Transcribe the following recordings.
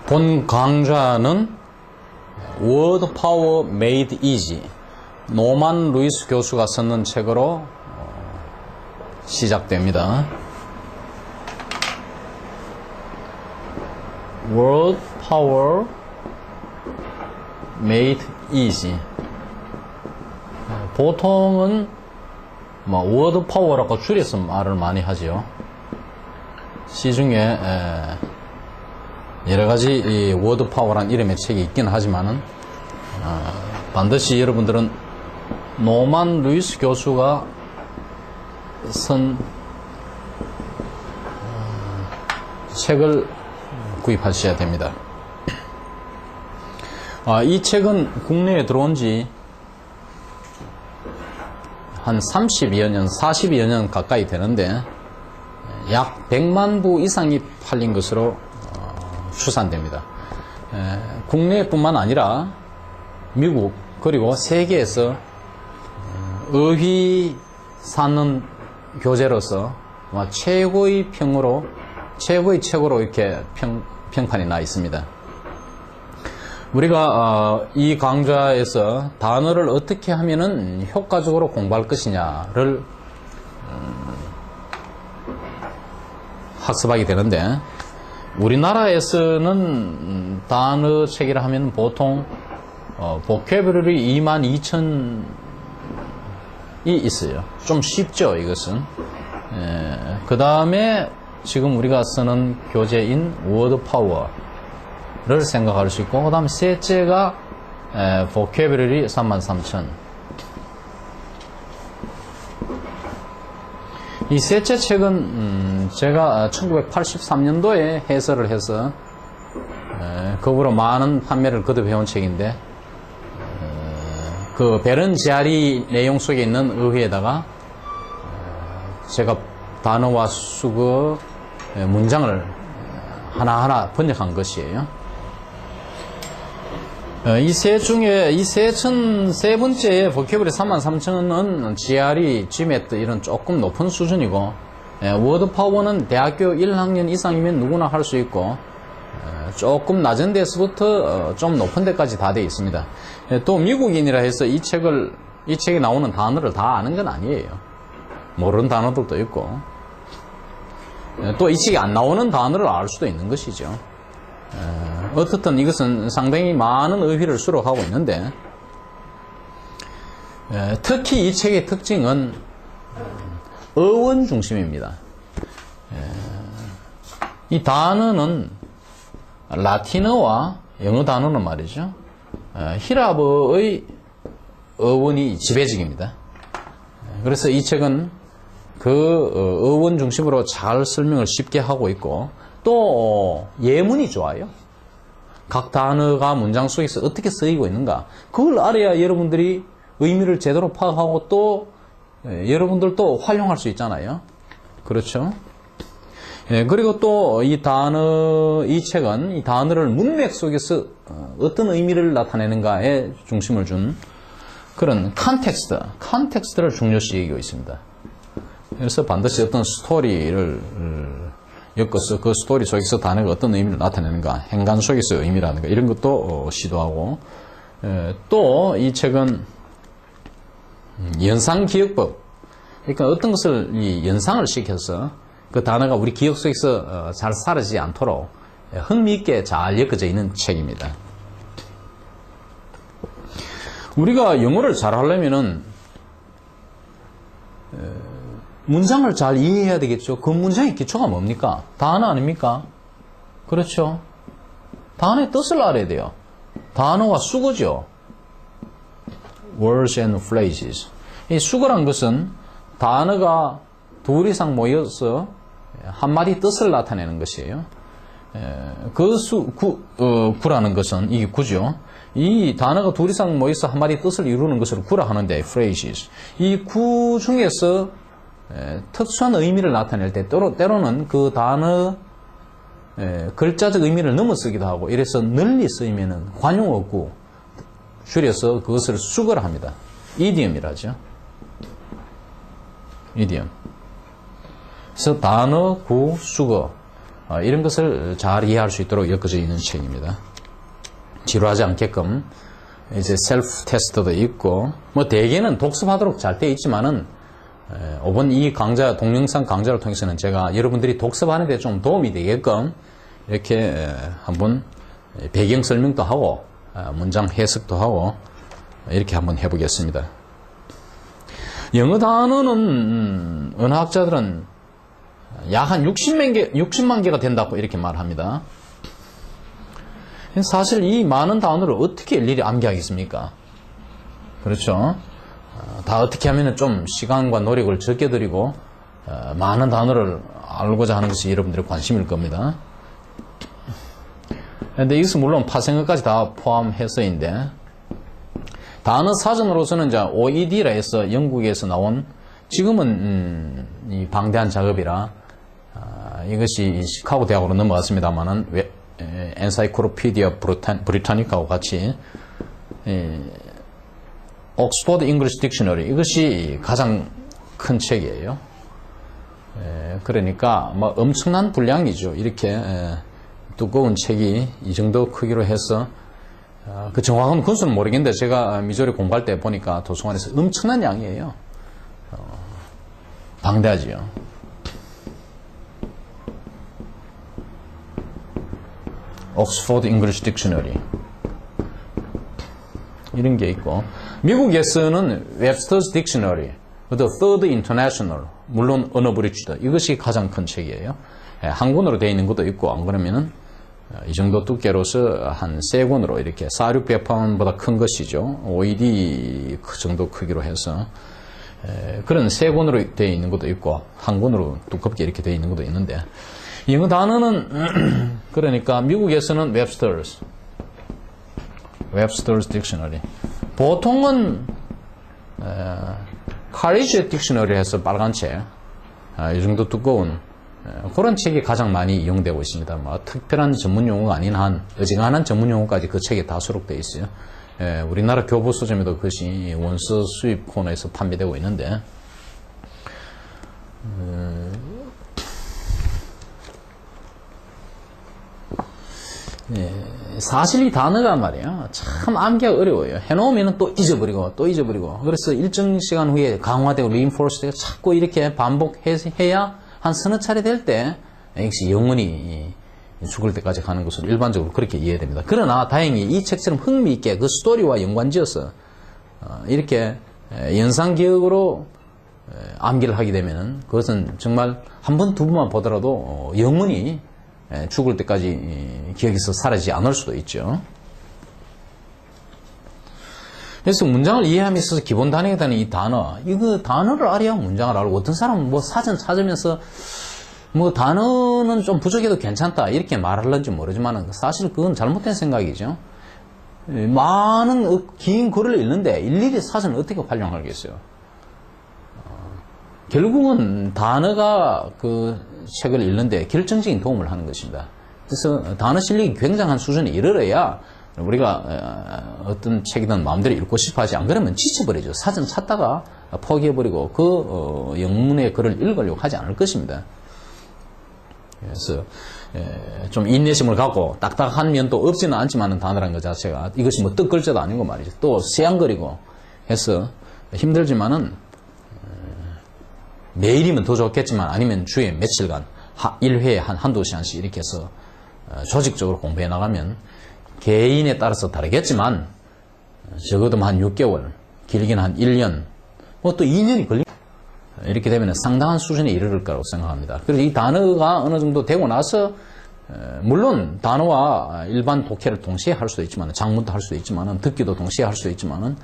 본 강좌는 Word Power Made Easy, 노만 루이스 교수가 썼는 책으로 시작됩니다. Word Power Made Easy. 보통은 Word Power라고 줄여서 말을 많이 하죠. 시중에 여러가지 이 Word Power란 이름의 책이 있긴 하지만은 반드시 여러분들은 노만 루이스 교수가 쓴 책을 구입하셔야 됩니다. 이 책은 국내에 들어온 지 한 30여 년, 40여 년 가까이 되는데 약 100만 부 이상이 팔린 것으로 추산됩니다. 국내뿐만 아니라 미국 그리고 세계에서 의휘 쌓는 교재로서 최고의 평으로, 최고의 책으로 이렇게 평판이 나 있습니다. 우리가 이 강좌에서 단어를 어떻게 하면은 효과적으로 공부할 것이냐를 학습하게 되는데, 우리나라에서는 단어 책이라 하면 보통 보캐블러리 22,000이 있어요. 좀 쉽죠, 이것은. 그 다음에 지금 우리가 쓰는 교재인 워드 파워를 생각할 수 있고, 그 다음에 셋째가 보캐블러리 33,000. 이 셋째 책은 제가 1983년도에 해설을 해서 그거로 많은 판매를 거듭해온 책인데, 그 베른지아리 내용 속에 있는 의회에다가 제가 단어와 수거 문장을 하나하나 번역한 것이에요. 이 세 중에 세 번째의 보캐블러리 33,000은 GRE, GMAT 이런 조금 높은 수준이고, 워드 파워는 대학교 1학년 이상이면 누구나 할 수 있고, 조금 낮은 데서부터 좀 높은 데까지 다 되어 있습니다. 또 미국인이라 해서 이 책에 나오는 단어를 다 아는 건 아니에요. 모르는 단어들도 있고, 또 이 책에 안 나오는 단어를 알 수도 있는 것이죠. 어떻든 이것은 상당히 많은 의휘를 수록하고 있는데, 특히 이 책의 특징은 어원 중심입니다. 이 단어는 라틴어와 영어 단어는 말이죠, 히라버의 어원이 지배적입니다. 그래서 이 책은 그 어원 중심으로 잘 설명을 쉽게 하고 있고, 또 예문이 좋아요. 각 단어가 문장 속에서 어떻게 쓰이고 있는가, 그걸 알아야 여러분들이 의미를 제대로 파악하고 또 여러분들도 활용할 수 있잖아요. 그렇죠? 그리고 또 이 책은 이 단어를 문맥 속에서 어떤 의미를 나타내는가에 중심을 준 그런 컨텍스트를 중요시 여기고 있습니다. 그래서 반드시 어떤 스토리를 엮어서 그 스토리 속에서 단어가 어떤 의미를 나타내는가, 행간 속에서 의미라는가, 이런 것도 시도하고, 또 이 책은 연상기억법, 그러니까 어떤 것을 연상을 시켜서 그 단어가 우리 기억 속에서 잘 사라지지 않도록 흥미있게 잘 엮어져 있는 책입니다. 우리가 영어를 잘 하려면은 문장을 잘 이해해야 되겠죠. 그 문장의 기초가 뭡니까? 단어 아닙니까? 그렇죠. 단어의 뜻을 알아야 돼요. 단어와 수거죠. Words and phrases. 이 수거란 것은 단어가 둘 이상 모여서 한마디 뜻을 나타내는 것이에요. 구라는 것은 이게 구죠. 이 단어가 둘 이상 모여서 한마디 뜻을 이루는 것을 구라 하는데, phrases. 이 구 중에서 특수한 의미를 나타낼 때 때로는 그 단어 글자적 의미를 넘어쓰기도 하고, 이래서 널리 쓰이면은 관용어구 줄여서 그것을 수거를 합니다. 이디엄이라죠. 이디엄. 그래서 단어, 구, 수거. 이런 것을 잘 이해할 수 있도록 엮어져 있는 책입니다. 지루하지 않게끔 이제 셀프 테스트도 있고 뭐 대개는 독습하도록 잘 돼 있지만은 이번 이 강좌 동영상 강좌를 통해서는 제가 여러분들이 독습하는 데 좀 도움이 되게끔 이렇게 한번 배경 설명도 하고 문장 해석도 하고 이렇게 한번 해보겠습니다. 영어 단어는 언어학자들은 약 한 60만 개가 된다고 이렇게 말합니다. 사실 이 많은 단어를 어떻게 일일이 암기하겠습니까? 그렇죠? 다 어떻게 하면 좀 시간과 노력을 적게 들이고 많은 단어를 알고자 하는 것이 여러분들의 관심일 겁니다. 근데 이것은 물론 파생어까지 다 포함해서인데 단어 사전으로서는 이제 OED라 해서 영국에서 나온 지금은 이 방대한 작업이라 이것이 시카고 대학으로 넘어갔습니다만은 엔사이클로피디아 브리타니카와 같이 옥스퍼드 잉글리시 딕셔너리 이것이 가장 큰 책이에요. 그러니까 뭐 엄청난 분량이죠. 이렇게 두꺼운 책이 이 정도 크기로 해서 그 정확한 군수는 모르겠는데 제가 미조리 공부할 때 보니까 도서관에서 엄청난 양이에요. 방대하지요. 옥스퍼드 잉글리시 딕셔너리 이런 게 있고 미국에서는 웹스터스 딕셔너리, 또 Third International, 물론 언어 브릿지다. 이것이 가장 큰 책이에요. 한 권으로 되어 있는 것도 있고 안 그러면은 이 정도 두께로서 한 3권으로 이렇게 4,600파운드보다 큰 것이죠. OED 그 정도 크기로 해서 그런 3권으로 되어 있는 것도 있고 한 권으로 두껍게 이렇게 되어 있는 것도 있는데 영어 단어는 그러니까 미국에서는 웹스터스 딕셔너리 보통은 카리지 딕셔너리 해서 빨간 책 이 정도 두꺼운 그런 책이 가장 많이 이용되고 있습니다. 뭐 특별한 전문 용어가 아닌 한 어지간한 전문 용어까지 그 책에 다 수록되어 있어요. 우리나라 교보 서점에도 그것이 원서 수입 코너에서 판매되고 있는데 사실 이 단어가 말이야 참 암기가 어려워요. 해놓으면 또 잊어버리고 그래서 일정 시간 후에 강화되고 리인포스 되고 자꾸 이렇게 반복해야 한 서너 차례 될 때 역시 영원히 죽을 때까지 가는 것으로 일반적으로 그렇게 이해됩니다. 그러나 다행히 이 책처럼 흥미있게 그 스토리와 연관지어서 이렇게 연상기억으로 암기를 하게 되면 그것은 정말 한 번, 두 번만 보더라도 영원히 죽을 때까지 기억에서 사라지지 않을 수도 있죠. 그래서 문장을 이해함에 있어서 기본 단위가 되는 이 단어, 이거 단어를 알아야 문장을 알고, 어떤 사람은 뭐 사전 찾으면서 뭐 단어는 좀 부족해도 괜찮다 이렇게 말할런지 모르지만 사실 그건 잘못된 생각이죠. 많은 긴 글을 읽는데 일일이 사전을 어떻게 활용하겠어요. 결국은 단어가 그 책을 읽는데 결정적인 도움을 하는 것입니다. 그래서 단어 실력이 굉장한 수준에 이르러야 우리가 어떤 책이든 마음대로 읽고 싶어 하지, 안 그러면 지쳐버리죠. 사전 찾다가 포기해버리고 그 영문의 글을 읽으려고 하지 않을 것입니다. 그래서 좀 인내심을 갖고 딱딱한 면도 없지는 않지만 단어라는 것 자체가 이것이 뭐 뜻글자도 아니고 말이죠. 또 세양거리고 해서 힘들지만은 매일이면 더 좋겠지만 아니면 주에 며칠간 1회에 한두 시간씩 이렇게 해서 조직적으로 공부해 나가면 개인에 따라서 다르겠지만 적어도 한 6개월, 길게는 한 1년, 뭐 또 2년이 걸립니다. 이렇게 되면 상당한 수준에 이르를 거라고 생각합니다. 그래서 이 단어가 어느 정도 되고 나서 물론 단어와 일반 독해를 동시에 할 수도 있지만, 작문도 할 수도 있지만, 듣기도 동시에 할 수도 있지만,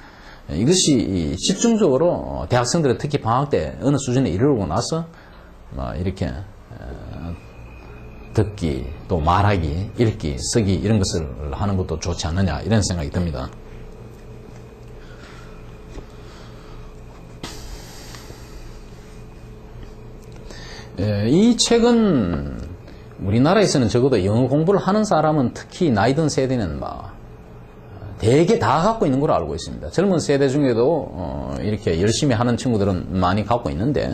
이것이 집중적으로 대학생들은 특히 방학 때 어느 수준에 이르고 나서 이렇게 듣기, 또 말하기, 읽기, 쓰기 이런 것을 하는 것도 좋지 않느냐 이런 생각이 듭니다. 이 책은 우리나라에서는 적어도 영어 공부를 하는 사람은 특히 나이 든 세대는 대개 다 갖고 있는 걸로 알고 있습니다. 젊은 세대 중에도 이렇게 열심히 하는 친구들은 많이 갖고 있는데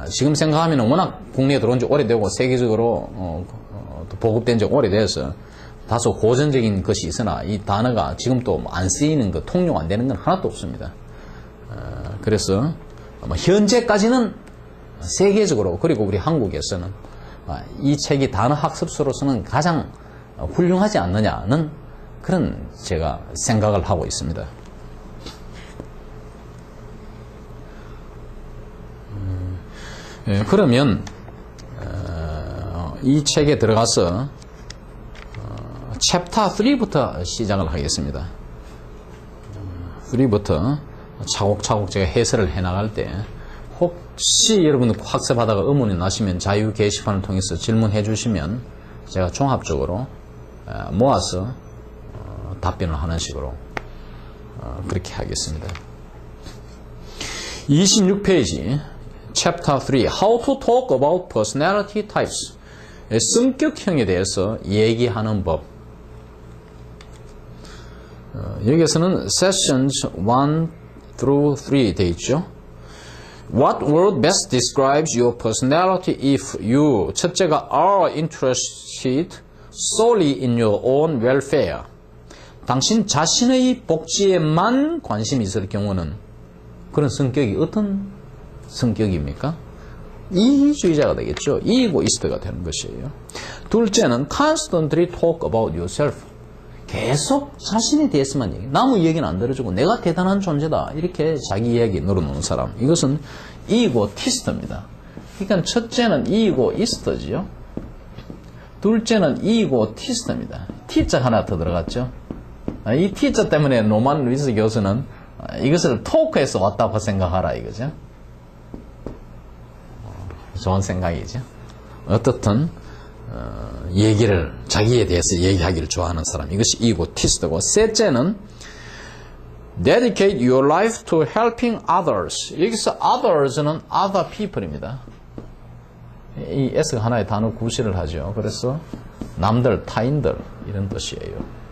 지금 생각하면 워낙 국내에 들어온 지 오래되고 세계적으로 또 보급된 지 오래돼서 다소 고전적인 것이 있으나 이 단어가 지금 또 안 쓰이는 거, 통용 안 되는 건 하나도 없습니다. 그래서 현재까지는 세계적으로 그리고 우리 한국에서는 이 책이 단어 학습서로서는 가장 훌륭하지 않느냐는 그런 제가 생각을 하고 있습니다. 그러면 이 책에 들어가서 챕터 3부터 시작을 하겠습니다. 3부터 차곡차곡 제가 해설을 해나갈 때 혹시 여러분들 학습하다가 의문이 나시면 자유 게시판을 통해서 질문해 주시면 제가 종합적으로 모아서 답변을 하는 식으로 그렇게 하겠습니다. 26페이지 Chapter 3 How to talk about personality types 성격형에 대해서 얘기하는 법. 여기에서는 Sessions 1 through 3 되어 있죠. What word best describes your personality if you 첫째가 are interested solely in your own welfare. 당신 자신의 복지에만 관심이 있을 경우는 그런 성격이 어떤 성격입니까? 이기주의자가 되겠죠. 이고이스트가 되는 것이에요. 둘째는 constantly talk about yourself. 계속 자신에 대해서만 얘기. 남의 얘기는 안 들어주고 내가 대단한 존재다. 이렇게 자기 이야기 늘어놓는 사람. 이것은 이고티스트입니다. 그러니까 첫째는 이고이스트지요. 둘째는 이고티스트입니다. T자 하나 더 들어갔죠. 이 T자 때문에 노만 루이스 교수는 이것을 토크에서 왔다고 생각하라 이거죠. 좋은 생각이죠. 어떻든 얘기를 자기에 대해서 얘기하기를 좋아하는 사람. 이것이 이고티스트고 셋째는 dedicate your life to helping others. 여기서 others는 other people입니다. 이 S가 하나의 단어 구실을 하죠. 그래서 남들, 타인들 이런 뜻이에요.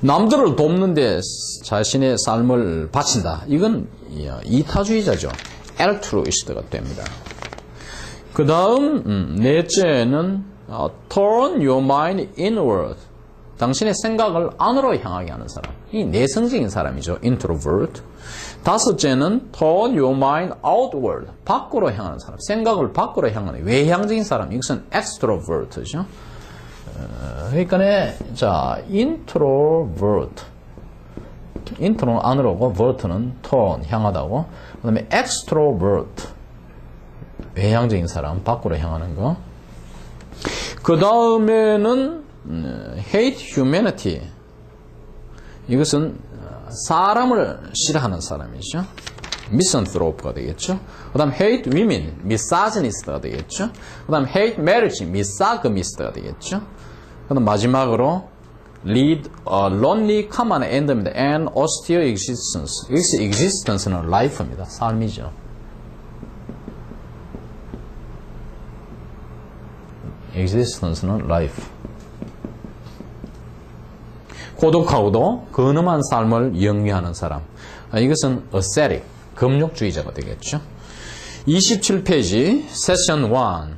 남들을 돕는데 자신의 삶을 바친다. 이건 이타주의자죠. altruist가 됩니다. 그 다음 넷째는 turn your mind inward. 당신의 생각을 안으로 향하게 하는 사람. 이 내성적인 사람이죠. introvert. 다섯째는 turn your mind outward. 밖으로 향하는 사람. 생각을 밖으로 향하는 외향적인 사람. 이것은 extrovert죠. 그러니까 자 introvert. intro는 안으로고 vert는 turn 향하다고. 그 다음에 extrovert. 외향적인 사람, 밖으로 향하는 거. 그 다음에는 hate humanity. 이것은 사람을 싫어하는 사람이죠. misanthrope가 되겠죠. 그 다음 hate women, misogynist가 되겠죠. 그 다음 hate marriage, misogynist가 되겠죠. 그 다음 마지막으로 lead a lonely, common end입니다. and austere existence. 여기서 existence는 life입니다. 삶이죠. existence는 life. 고독하고도 근엄한 삶을 영위하는 사람. 이것은 ascetic, 금욕주의자가 되겠죠. 27페이지, session 1.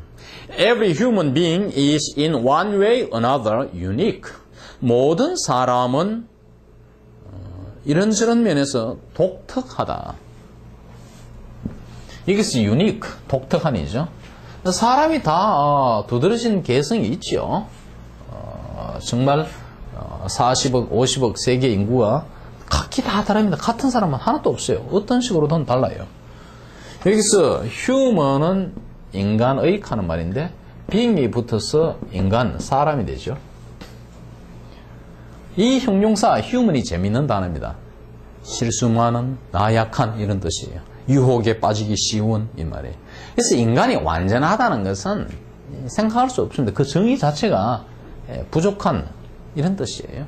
Every human being is in one way or another unique. 모든 사람은 이런저런 면에서 독특하다. 이것이 unique, 독특한이죠. 사람이 다 두드러진 개성이 있죠. 정말 40억, 50억 세계 인구가 각기 다 다릅니다. 같은 사람은 하나도 없어요. 어떤 식으로든 달라요. 여기서 human은 인간의 하는 말인데 being이 붙어서 인간, 사람이 되죠. 이 형용사 human이 재밌는 단어입니다. 실수 많은, 나약한 이런 뜻이에요. 유혹에 빠지기 쉬운 이 말이에요. 그래서 인간이 완전하다는 것은 생각할 수 없습니다. 그 정의 자체가 부족한 이런 뜻이에요.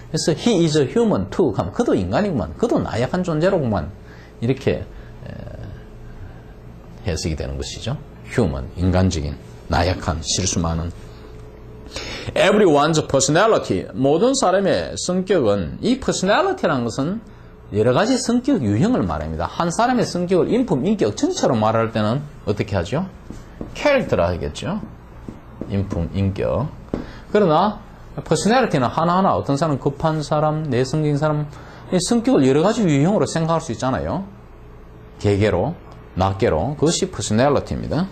그래서 he is a human too 하면 그도 인간이구만, 그도 나약한 존재로구만 이렇게 해석이 되는 것이죠. human, 인간적인, 나약한, 실수 많은. Everyone's personality, 모든 사람의 성격은 이 personality라는 것은 여러 가지 성격 유형을 말합니다. 한 사람의 성격을 인품, 인격 전체로 말할 때는 어떻게 하죠? 캐릭터라 하겠죠. 인품, 인격. 그러나 퍼스널리티는 하나하나 어떤 사람은 급한 사람, 내성적인 사람, 이 성격을 여러 가지 유형으로 생각할 수 있잖아요. 개개로, 낱개로. 그것이 퍼스널리티입니다.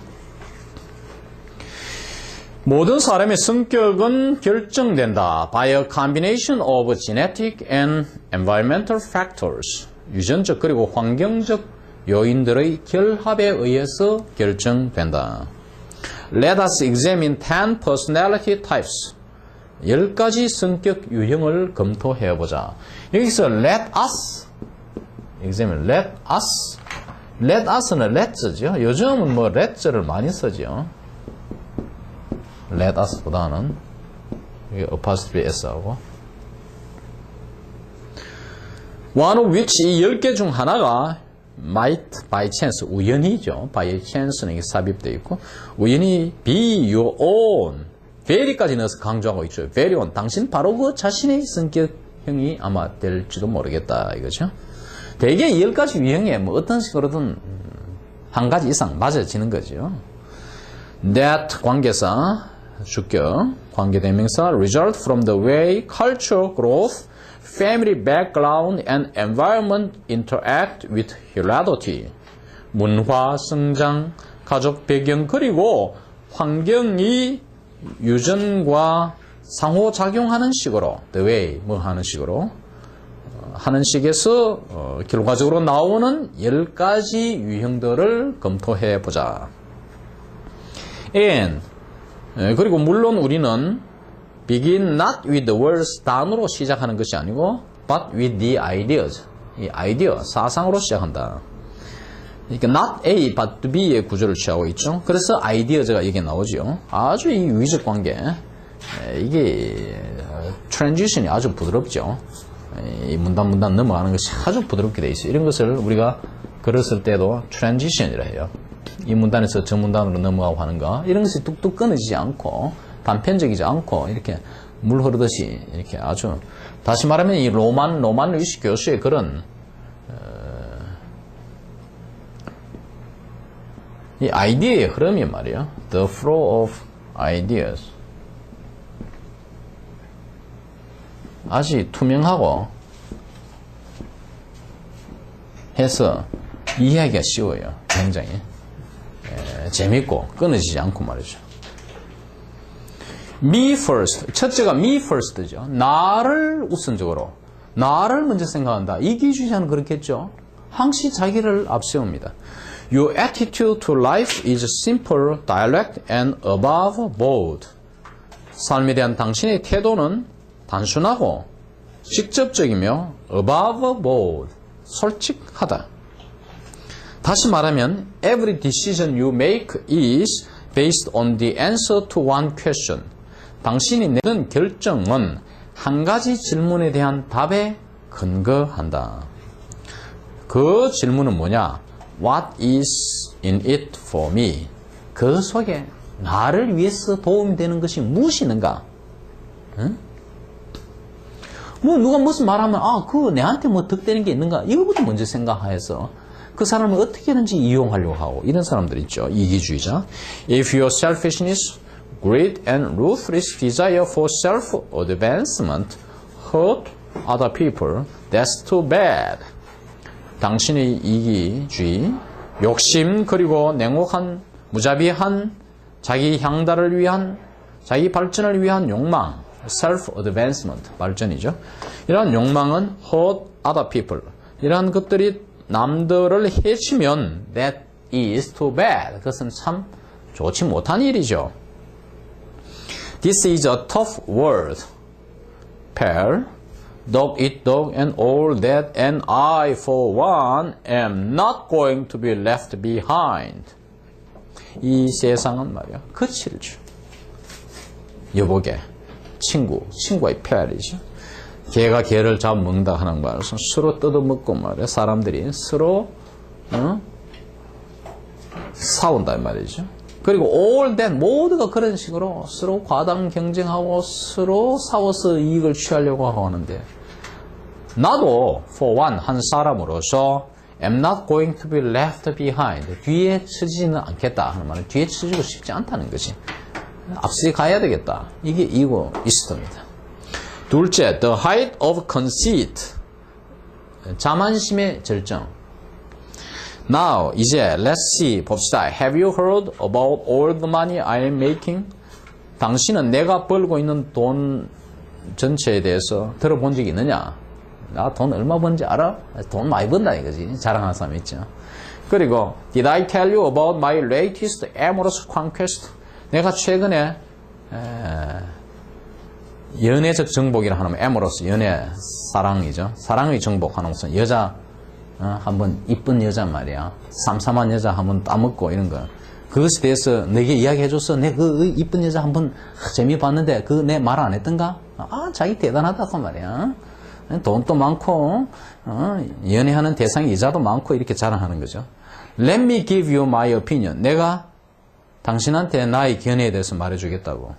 모든 사람의 성격은 결정된다. by a combination of genetic and environmental factors. 유전적 그리고 환경적 요인들의 결합에 의해서 결정된다. Let us examine 10 personality types. 10가지 성격 유형을 검토해보자. 여기서 let us, examine, let us. let us는 let's죠. 요즘은 뭐 let's를 많이 쓰죠. let us보다는 apostrophe s하고 one of which 이 10개 중 하나가 might by chance 우연히죠. by chance는 이게 삽입되어 있고 우연히 be your own very까지 넣어서 강조하고 있죠. very own 당신 바로 그 자신의 성격형이 아마 될지도 모르겠다 이거죠. 대개 10가지 유형에 뭐 어떤 식으로든 한 가지 이상 맞아지는 거죠. that 관계사 주격, 관계대명사 result from the way culture growth, family background and environment interact with heredity. 문화, 성장, 가족 배경 그리고 환경이 유전과 상호작용하는 식으로 the way 뭐 하는 식으로 하는 식에서 결과적으로 나오는 10가지 유형들을 검토해 보자. and 그리고 물론 우리는 begin not with the words 단어로 시작하는 것이 아니고 but with the ideas 이 아이디어, 사상으로 시작한다. 그러니까 not A but B의 구조를 취하고 있죠. 그래서 ideas가 이게 나오죠. 아주 이 유의적 관계 이게 transition이 아주 부드럽죠. 이 문단 넘어가는 것이 아주 부드럽게 돼 있어요. 이런 것을 우리가 글을 때도 transition이라 해요. 이 문단에서 저 문단으로 넘어가고 하는 거 이런 것이 뚝뚝 끊어지지 않고 단편적이지 않고 이렇게 물 흐르듯이 이렇게 아주 다시 말하면 이 로만 루이스 교수의 그런 이 아이디어의 흐름이 말이에요. The flow of ideas 아주 투명하고 해서 이해하기가 쉬워요. 굉장히 재밌고 끊어지지 않고 말이죠. Me first. 첫째가 me first죠. 나를 우선적으로. 나를 먼저 생각한다. 이기주의자는 그렇겠죠. 항시 자기를 앞세웁니다. Your attitude to life is simple, direct, and above board. 삶에 대한 당신의 태도는 단순하고 직접적이며 above board. 솔직하다. 다시 말하면 every decision you make is based on the answer to one question. 당신이 내는 결정은 한 가지 질문에 대한 답에 근거한다. 그 질문은 뭐냐? What is in it for me? 그 속에 나를 위해서 도움이 되는 것이 무엇이 있는가? 응? 뭐 누가 무슨 말하면 그거 내한테 뭐 득되는 게 있는가? 이거부터 먼저 생각해서 그 사람을 어떻게든지 이용하려고 하고 이런 사람들 있죠. 이기주의자. If your selfishness, greed and ruthless desire for self-advancement hurt other people, that's too bad. 당신의 이기주의, 욕심 그리고 냉혹한, 무자비한 자기 향달을 위한, 자기 발전을 위한 욕망, self-advancement, 발전이죠. 이러한 욕망은 hurt other people. 이러한 것들이 남들을 해치면 that is too bad. 그것은 참 좋지 못한 일이죠. This is a tough world. Pear, dog eat dog and all that, and I for one am not going to be left behind. 이 세상은 말이야 거칠죠. 여보게 친구의 페어이죠. 개가 개를 잡아먹는다 하는 말에서 서로 뜯어먹고 말이야 사람들이 서로 싸운다 말이죠. 그리고 all that 모두가 그런 식으로 서로 과당 경쟁하고 서로 싸워서 이익을 취하려고 하고 하는데 나도 for one 한 사람으로서 am not going to be left behind. 뒤에 처지지는 않겠다 하는 말은 뒤에 처지고 싶지 않다는 거지. 앞서 가야 되겠다. 이게 이고이스트입니다. 둘째, the height of conceit. 자만심의 절정. Now, 이제 let's see 봅시다. Have you heard about all the money I am making? 당신은 내가 벌고 있는 돈 전체에 대해서 들어본 적이 있느냐? 나 돈 얼마 번지 알아? 돈 많이 번다 이거지. 자랑하는 사람 있죠. 그리고 Did I tell you about my latest amorous conquest? 내가 최근에 연애적 정복이라 하면 amorous, 연애, 사랑이죠. 사랑의 정복하는 것은 여자 한번 이쁜 여자 말이야. 삼삼한 여자 한번 따먹고 이런 거. 그것에 대해서 내게 이야기해줘서 내 그 이쁜 여자 한번 재미 봤는데 그 내 말 안 했던가? 아, 자기 대단하다고 말이야. 돈도 많고 연애하는 대상이 여자도 많고 이렇게 자랑하는 거죠. Let me give you my opinion. 내가 당신한테 나의 견해에 대해서 말해주겠다고.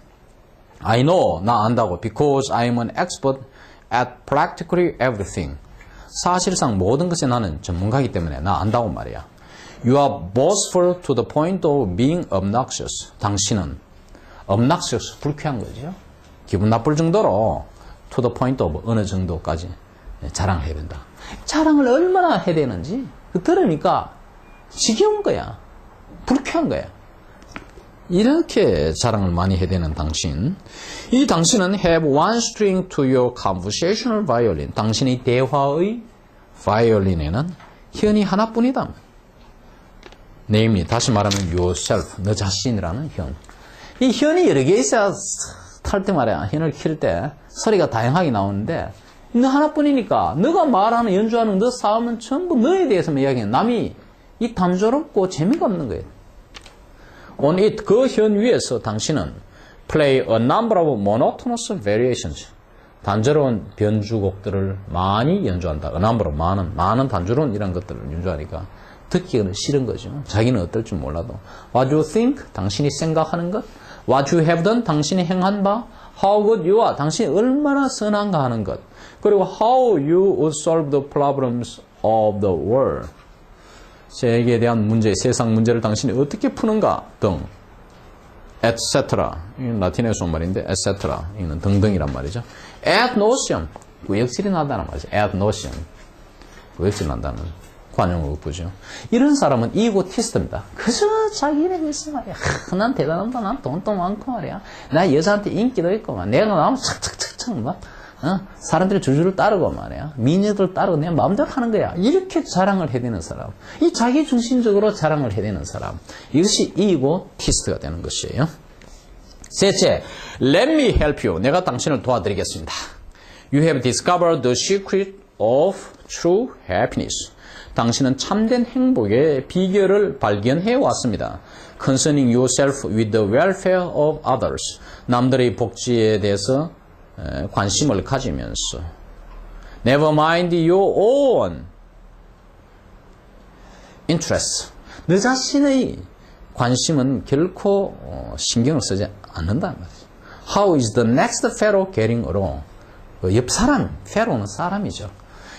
I know, 나 안다고. Because I'm an expert at practically everything. 사실상 모든 것에 나는 전문가이기 때문에 나 안다고 말이야. You are boastful to the point of being obnoxious. 당신은 obnoxious, 불쾌한 거죠. 기분 나쁠 정도로 to the point of 어느 정도까지 자랑해야 된다. 자랑을 얼마나 해야 되는지 들으니까 지겨운 거야. 불쾌한 거야. 이렇게 자랑을 많이 해야 되는 당신. 이 당신은 have one string to your conversational violin. 당신의 대화의 바이올린에는 현이 하나뿐이다. namely, 다시 말하면 yourself, 너 자신이라는 현. 이 현이 여러 개 있어야 탈 때 말이야. 현을 킬 때 소리가 다양하게 나오는데 너 하나뿐이니까 너가 말하는 연주하는 너 싸움은 전부 너에 대해서만 이야기해. 남이 이 단조롭고 재미가 없는 거예요. On it, 그 현 위에서 당신은 play a number of monotonous variations. 단조로운 변주곡들을 많이 연주한다. A number of 많은 단조로운 이런 것들을 연주하니까 듣기는 싫은 거죠. 자기는 어떨 줄 몰라도. What you think? 당신이 생각하는 것. What you have done? 당신이 행한 바. How good you are? 당신이 얼마나 선한가 하는 것. 그리고 how you would solve the problems of the world. 세계에 대한 문제, 세상 문제를 당신이 어떻게 푸는가 등 etc. 이건 라틴에서 온 말인데 etc. 이는 등등이란 말이죠. ad nauseam. 구역질이 난다는 말이죠. ad nauseam. 구역질 난다는 관용어가 보죠. 이런 사람은 이고티스트입니다. 그저 자기네 글쎄 말이야. 난 대단하다. 난 돈도 많고 말이야. 나 여자한테 인기도 있고 막 내가 나오면 착착착착 막 사람들이 줄줄 따르고 말이야. 미녀들 따르고 내 마음대로 하는 거야. 이렇게 자랑을 해대는 사람. 이 자기 중심적으로 자랑을 해대는 사람. 이것이 이고티스트가 되는 것이에요. 셋째, let me help you. 내가 당신을 도와드리겠습니다. You have discovered the secret of true happiness. 당신은 참된 행복의 비결을 발견해 왔습니다. Concerning yourself with the welfare of others. 남들의 복지에 대해서 관심을 가지면서 Never mind your own interests. 너 자신의 관심은 결코 신경을 쓰지 않는다는 말이죠. How is the next fellow getting along? 옆 사람, fellow는 사람이죠.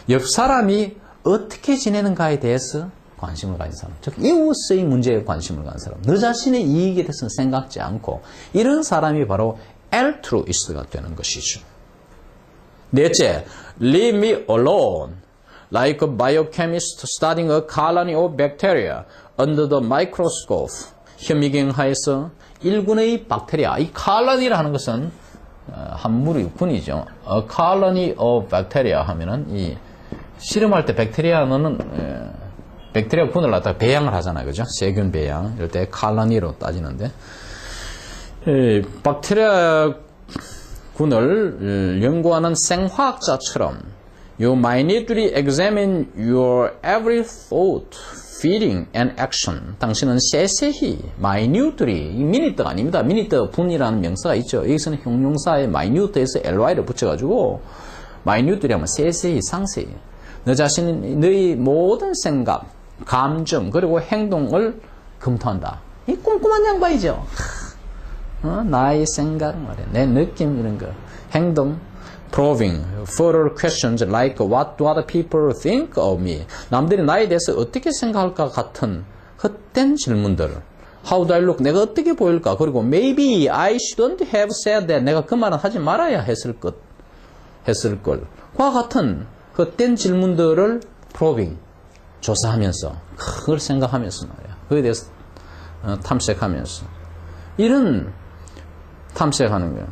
옆 사람이 어떻게 지내는가에 대해서 관심을 가진 사람. 즉 이웃의 문제에 관심을 가진 사람. 너 자신의 이익에 대해서는 생각지 않고 이런 사람이 바로 altruist가 되는 것이죠. 넷째, leave me alone. Like a biochemist studying a colony of bacteria under the microscope. 현미경하에서 일군의 박테리아. 이 colony라는 것은 한물의 육군이죠. A colony of bacteria 하면은 이 실험할 때 백테리아는 백테리아 군을 갖다가 배양을 하잖아요. 그죠? 세균 배양. 이럴 때 칼라니로 따지는데 박테리아 군을 연구하는 생화학자처럼 You minutely examine your every thought, feeling and action. 당신은 세세히, minutely, minute가 아닙니다. minute 분이라는 명사가 있죠. 여기서는 형용사에 minute에서 ly를 붙여가지고 minutely 하면 세세히, 상세히. 너 자신이 너의 모든 생각, 감정, 그리고 행동을 검토한다. 이 꼼꼼한 양반이죠. 나의 생각 말이야. 내 느낌 이런 거. 행동. probing further questions like what do other people think of me? 남들이 나에 대해서 어떻게 생각할까 같은 헛된 질문들. How do I look? 내가 어떻게 보일까? 그리고 maybe I shouldn't have said that. 내가 그 말은 하지 말아야 했을 걸. 과 같은 헛된 질문들을 probing, 조사하면서, 그걸 생각하면서 말이야. 그에 대해서 탐색하면서. 이런 탐색하는 거야.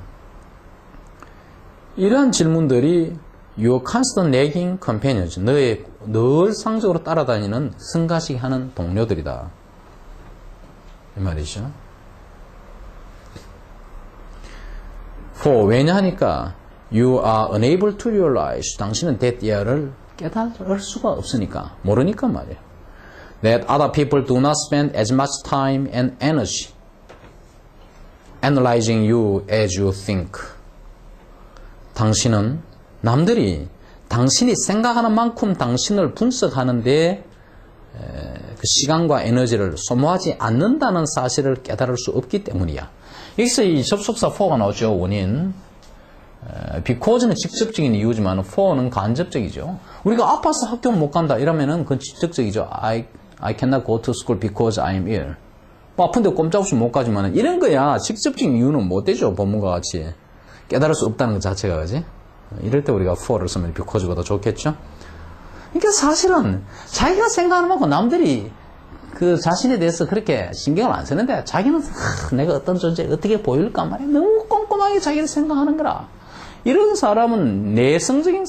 이러한 질문들이 your constant nagging companions, 너의 늘 상적으로 따라다니는 승가시게 하는 동료들이다. 이 말이죠. For, 왜냐하니까 you are unable to realize, 당신은 that year를 깨달을 수가 없으니까, 모르니까 말이야. That other people do not spend as much time and energy analyzing you as you think. 당신은 남들이 당신이 생각하는 만큼 당신을 분석하는데 그 시간과 에너지를 소모하지 않는다는 사실을 깨달을 수 없기 때문이야. 여기서 이 접속사 for가 나오죠. 원인. because는 직접적인 이유지만 for는 간접적이죠. 우리가 아파서 학교 못 간다 이러면은 그건 직접적이죠. I cannot go to school because I'm ill. 뭐 아픈데 꼼짝없이 못 가지만 이런 거야. 직접적인 이유는 못 되죠. 본문과 같이. 깨달을 수 없다는 것 자체가, 그지? 이럴 때 우리가 for를 쓰면 because보다 좋겠죠? 그러니까 사실은 자기가 생각하는 만큼 남들이 그 자신에 대해서 그렇게 신경을 안 쓰는데 자기는 내가 어떤 존재, 어떻게 보일까 말이야. 너무 꼼꼼하게 자기를 생각하는 거라. 이런 사람은 내성적인